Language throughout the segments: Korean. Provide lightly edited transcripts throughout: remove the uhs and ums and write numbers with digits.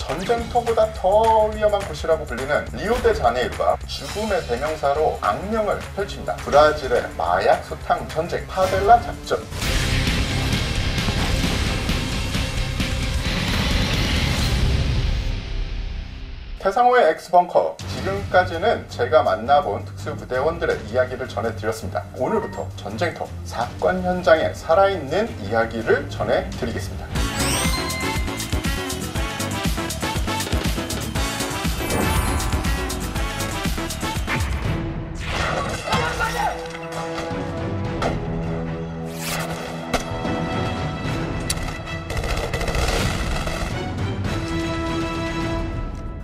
전쟁터보다 더 위험한 곳이라고 불리는 리오데자네이루가 죽음의 대명사로 악명을 펼칩니다. 브라질의 마약 소탕 전쟁, 파벨라 작전. 태상호의 엑스벙커, 지금까지는 제가 만나본 특수부대원들의 이야기를 전해드렸습니다. 오늘부터 전쟁터, 사건 현장에 살아있는 이야기를 전해드리겠습니다.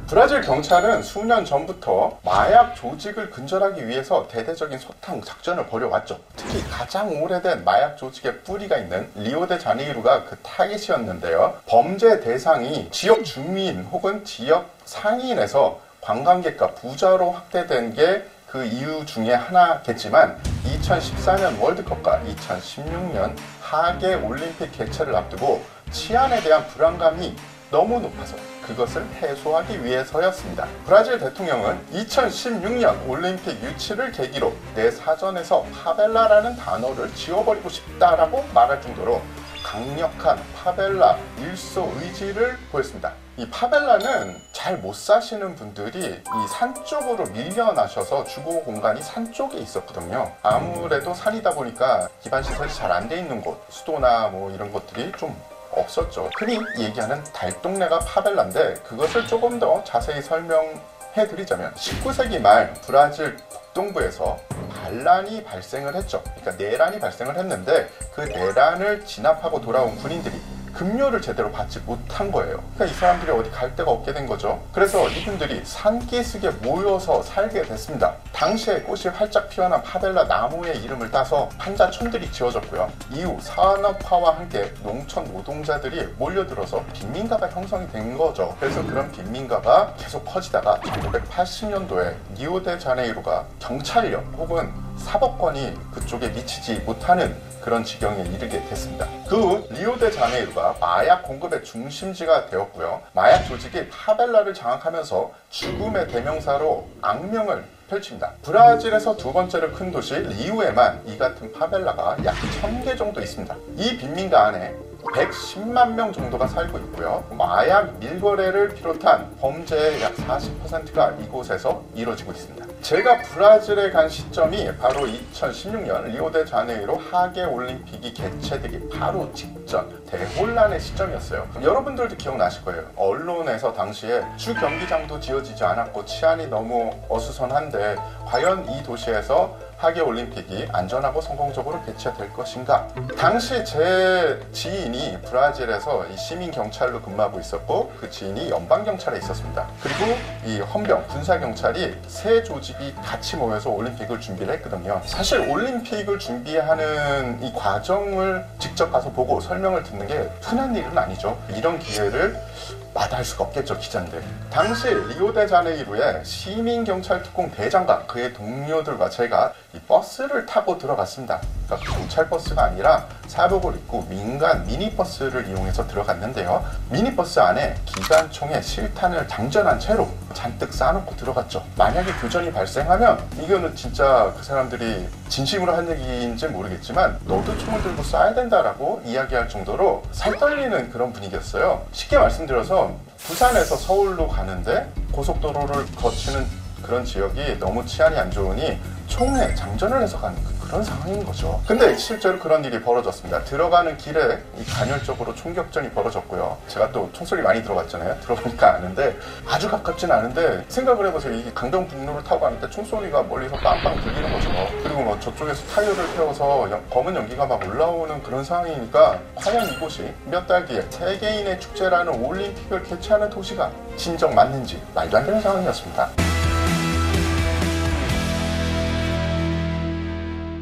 브라질 경찰은 수년 전부터 마약 조직을 근절하기 위해서 대대적인 소탕 작전을 벌여왔죠. 특히 가장 오래된 마약 조직의 뿌리가 있는 리오데자네이루가 그 타깃이었는데요. 범죄 대상이 지역 주민 혹은 지역 상인에서 관광객과 부자로 확대된 게 그 이유 중에 하나겠지만 2014년 월드컵과 2016년 하계 올림픽 개최를 앞두고 치안에 대한 불안감이 너무 높아서 그것을 해소하기 위해서였습니다. 브라질 대통령은 2016년 올림픽 유치를 계기로 내 사전에서 파벨라라는 단어를 지워버리고 싶다라고 말할 정도로 강력한 파벨라 일소 의지를 보였습니다. 이 파벨라는 잘 못 사시는 분들이 이 산 쪽으로 밀려나셔서 주거 공간이 산 쪽에 있었거든요. 아무래도 산이다 보니까 기반시설이 잘 안 돼 있는 곳, 수도나 뭐 이런 것들이 좀 없었죠. 흔히 얘기하는 달동네가 파벨라인데 그것을 조금 더 자세히 설명해 드리자면 19세기 말 브라질 북동부에서 반란이 발생을 했죠. 그러니까 내란이 발생을 했는데 그 내란을 진압하고 돌아온 군인들이 급료를 제대로 받지 못한 거예요. 그러니까 이 사람들이 어디 갈 데가 없게 된 거죠. 그래서 이분들이 산기슭에 모여서 살게 됐습니다. 당시에 꽃이 활짝 피어난 파벨라 나무의 이름을 따서 판자촌들이 지어졌고요. 이후 산업화와 함께 농촌 노동자들이 몰려들어서 빈민가가 형성이 된 거죠. 그래서 그런 빈민가가 계속 커지다가 1980년도에 리오데자네이루가 경찰력 혹은 사법권이 그쪽에 미치지 못하는 그런 지경에 이르게 됐습니다. 그 후 리오데자네이루가 마약 공급의 중심지가 되었고요. 마약 조직이 파벨라를 장악하면서 죽음의 대명사로 악명을 펼칩니다. 브라질에서 두 번째로 큰 도시 리우에만 이 같은 파벨라가 약 1000개 정도 있습니다. 이 빈민가 안에 110만 명 정도가 살고 있고요. 마약 밀거래를 비롯한 범죄의 약 40%가 이곳에서 이루어지고 있습니다. 제가 브라질에 간 시점이 바로 2016년 리오데자네이루 하계 올림픽이 개최되기 바로 직전 대혼란의 시점이었어요. 여러분들도 기억나실 거예요. 언론에서 당시에 주 경기장도 지어지지 않았고 치안이 너무 어수선한데 과연 이 도시에서 하계 올림픽이 안전하고 성공적으로 개최될 것인가? 당시 제 지인이 브라질에서 이 시민 경찰로 근무하고 있었고 그 지인이 연방 경찰에 있었습니다. 그리고 이 헌병 군사 경찰이 세 조직이 같이 모여서 올림픽을 준비를 했거든요. 사실 올림픽을 준비하는 이 과정을 직접 가서 보고 설명을 듣는 게 흔한 일은 아니죠. 이런 기회를 마다할 수가 없겠죠, 기자인데. 당시 리오데자네이루의 시민경찰특공 대장과 그의 동료들과 제가 이 버스를 타고 들어갔습니다. 그러니까 경찰 버스가 아니라 사복을 입고 민간 미니버스를 이용해서 들어갔는데요. 미니버스 안에 기관총에 실탄을 장전한 채로 잔뜩 쌓아놓고 들어갔죠. 만약에 교전이 발생하면 이거는 진짜 그 사람들이 진심으로 한 얘기인지 모르겠지만 너도 총을 들고 쏴야 된다라고 이야기할 정도로 살떨리는 그런 분위기였어요. 쉽게 말씀드려서 부산에서 서울로 가는데 고속도로를 거치는 그런 지역이 너무 치안이 안 좋으니 총에 장전을 해서 가는 그런 상황인 거죠. 근데 실제로 그런 일이 벌어졌습니다. 들어가는 길에 이 간헐적으로 총격전이 벌어졌고요. 제가 또 총소리 많이 들어봤잖아요. 들어보니까 아는데 아주 가깝진 않은데 생각을 해보세요. 이 강동북로를 타고 가는데 총소리가 멀리서 빵빵 들리는 거죠. 그리고 뭐 저쪽에서 타이어를 태워서 검은 연기가 막 올라오는 그런 상황이니까 과연 이곳이 몇 달 뒤에 세계인의 축제라는 올림픽을 개최하는 도시가 진정 맞는지 말도 안 되는 상황이었습니다.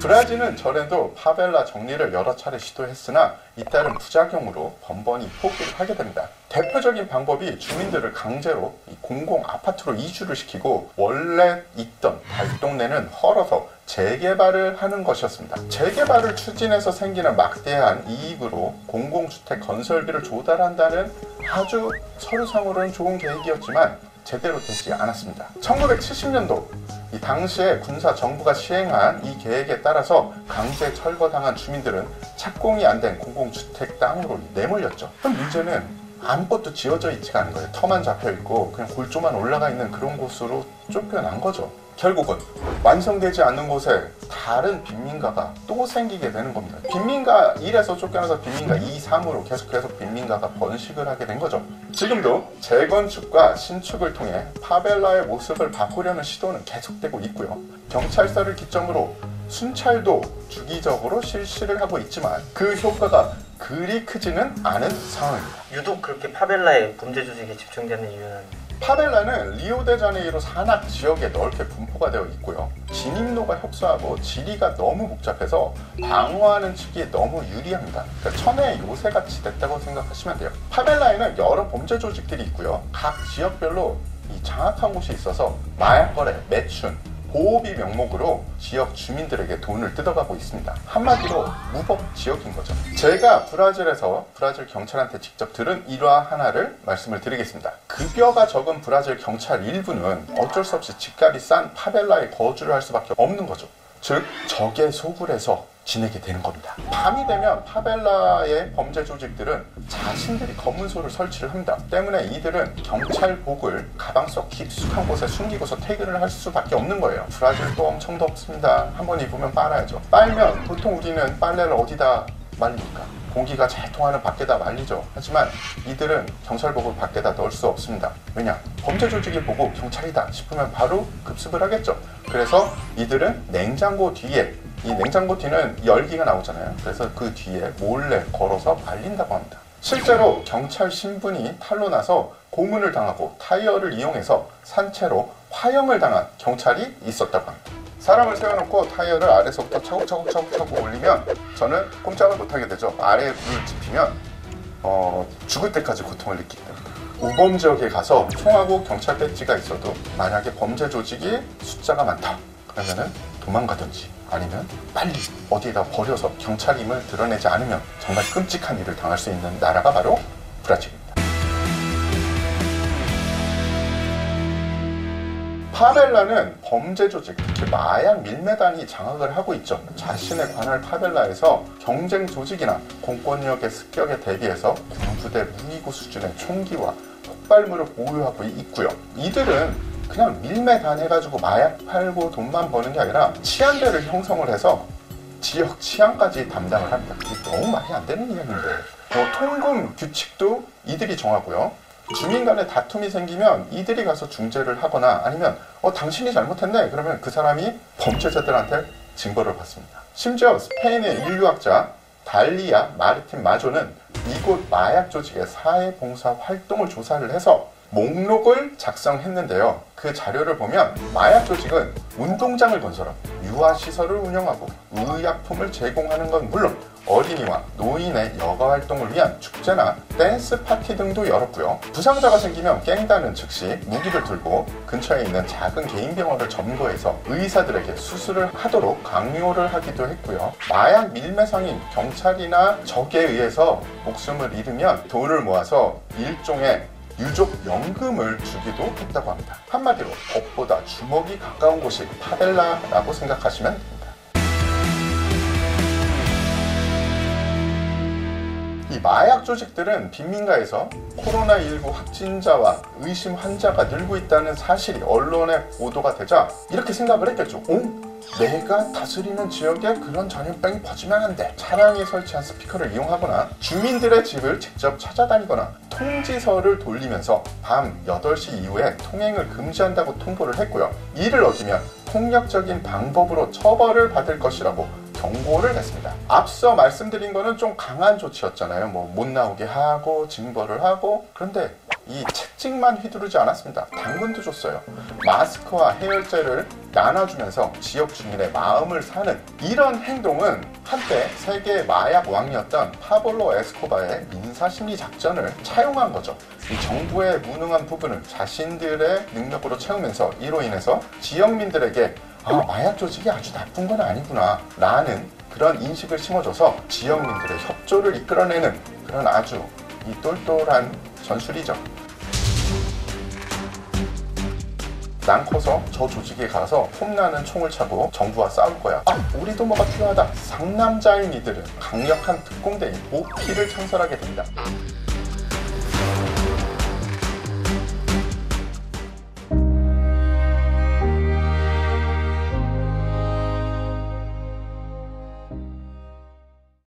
브라질은 전에도 파벨라 정리를 여러 차례 시도했으나 잇따른 부작용으로 번번이 포기를 하게 됩니다. 대표적인 방법이 주민들을 강제로 공공 아파트로 이주를 시키고 원래 있던 달동네는 헐어서 재개발을 하는 것이었습니다. 재개발을 추진해서 생기는 막대한 이익으로 공공주택 건설비를 조달한다는 아주 서류상으로는 좋은 계획이었지만 제대로 되지 않았습니다. 1970년도 이 당시에 군사 정부가 시행한 이 계획에 따라서 강제 철거당한 주민들은 착공이 안 된 공공주택 땅으로 내몰렸죠. 그럼 문제는 아무것도 지어져 있지가 않은 거예요. 터만 잡혀 있고 그냥 골조만 올라가 있는 그런 곳으로 쫓겨난 거죠. 결국은 완성되지 않는 곳에 다른 빈민가가 또 생기게 되는 겁니다. 빈민가 1에서 쫓겨나서 빈민가 2, 3으로 계속 빈민가가 번식을 하게 된 거죠. 지금도 재건축과 신축을 통해 파벨라의 모습을 바꾸려는 시도는 계속되고 있고요. 경찰서를 기점으로 순찰도 주기적으로 실시를 하고 있지만 그 효과가 그리 크지는 않은 상황입니다. 유독 그렇게 파벨라의 범죄 조직이 집중되는 이유는? 파벨라는 리오데자네이루 산악 지역에 넓게 분포가 되어 있고요. 진입로가 협소하고 지리가 너무 복잡해서 방어하는 측이 너무 유리합니다. 그러니까 천혜의 요새같이 됐다고 생각하시면 돼요. 파벨라에는 여러 범죄 조직들이 있고요. 각 지역별로 이 장악한 곳이 있어서 마약 거래, 매춘, 보호비 명목으로 지역 주민들에게 돈을 뜯어가고 있습니다. 한마디로 무법 지역인 거죠. 제가 브라질에서 브라질 경찰한테 직접 들은 일화 하나를 말씀을 드리겠습니다. 급여가 적은 브라질 경찰 일부는 어쩔 수 없이 집값이 싼 파벨라에 거주를 할 수밖에 없는 거죠. 즉 적의 소굴에서 지내게 되는 겁니다. 밤이 되면 파벨라의 범죄 조직들은 자신들이 검문소를 설치를 합니다. 때문에 이들은 경찰복을 가방 속 깊숙한 곳에 숨기고서 퇴근을 할 수밖에 없는 거예요. 브라질도 엄청 덥습니다. 한번 입으면 빨아야죠. 빨면 보통 우리는 빨래를 어디다 말립니까? 공기가 잘 통하는 밖에다 말리죠. 하지만 이들은 경찰복을 밖에다 넣을 수 없습니다. 왜냐? 범죄 조직이 보고 경찰이다 싶으면 바로 급습을 하겠죠. 그래서 이들은 냉장고 뒤에, 이 냉장고 뒤는 열기가 나오잖아요. 그래서 그 뒤에 몰래 걸어서 말린다고 합니다. 실제로 경찰 신분이 탄로나서 고문을 당하고 타이어를 이용해서 산채로 화형을 당한 경찰이 있었다고 합니다. 사람을 세워놓고 타이어를 아래서부터 차곡차곡 올리면 저는 꼼짝을 못하게 되죠. 아래에 불을 지피면 죽을 때까지 고통을 느끼게 됩니다. 우범 지역에 가서 총하고 경찰 배지가 있어도 만약에 범죄 조직이 숫자가 많다 그러면은 도망가든지 아니면 빨리 어디에다 버려서 경찰임을 드러내지 않으면 정말 끔찍한 일을 당할 수 있는 나라가 바로 브라질입니다. 파벨라는 범죄 조직, 특히 마약 밀매단이 장악을 하고 있죠. 자신의 관할 파벨라에서 경쟁 조직이나 공권력의 습격에 대비해서 군부대 무기고 수준의 총기와 폭발물을 보유하고 있고요. 이들은 그냥 밀매단 해가지고 마약 팔고 돈만 버는 게 아니라 치안대를 형성을 해서 지역 치안까지 담당을 합니다. 그게 너무 말이 안 되는 이야기인데 통금 규칙도 이들이 정하고요. 주민 간에 다툼이 생기면 이들이 가서 중재를 하거나 아니면 당신이 잘못했네 그러면 그 사람이 범죄자들한테 징벌을 받습니다. 심지어 스페인의 인류학자 달리아 마르틴 마조는 이곳 마약 조직의 사회봉사 활동을 조사를 해서 목록을 작성했는데요. 그 자료를 보면 마약 조직은 운동장을 건설하고 유아시설을 운영하고 의약품을 제공하는 건 물론 어린이와 노인의 여가 활동을 위한 축제나 댄스 파티 등도 열었고요. 부상자가 생기면 깽단은 즉시 무기를 들고 근처에 있는 작은 개인 병원을 점거해서 의사들에게 수술을 하도록 강요를 하기도 했고요. 마약 밀매상인 경찰이나 적에 의해서 목숨을 잃으면 돈을 모아서 일종의 유족연금을 주기도 했다고 합니다. 한마디로 법보다 주먹이 가까운 곳이 파벨라라고 생각하시면 됩니다. 이 마약 조직들은 빈민가에서 코로나19 확진자와 의심 환자가 늘고 있다는 사실이 언론에 보도가 되자 이렇게 생각을 했겠죠. 내가 다스리는 지역에 그런 전염병이 퍼지면 안 돼. 차량에 설치한 스피커를 이용하거나 주민들의 집을 직접 찾아다니거나 통지서를 돌리면서 밤 8시 이후에 통행을 금지한다고 통보를 했고요. 이를 어기면 폭력적인 방법으로 처벌을 받을 것이라고 경고를 했습니다. 앞서 말씀드린 거는 좀 강한 조치였잖아요. 못 나오게 하고 징벌을 하고. 그런데 이 채찍만 휘두르지 않았습니다. 당근도 줬어요. 마스크와 해열제를 나눠주면서 지역 주민의 마음을 사는 이런 행동은 한때 세계 마약 왕이었던 파블로 에스코바의 민사심리 작전을 차용한 거죠. 이 정부의 무능한 부분을 자신들의 능력으로 채우면서 이로 인해서 지역민들에게 마약 조직이 아주 나쁜 건 아니구나 라는 그런 인식을 심어줘서 지역민들의 협조를 이끌어내는 그런 아주 이 똘똘한 전술이죠. 난 커서 저 조직에 가서 폼나는 총을 차고 정부와 싸울 거야. 우리도 뭐가 필요하다. 상남자인 이들은 강력한 특공대인 보피를 창설하게 됩니다.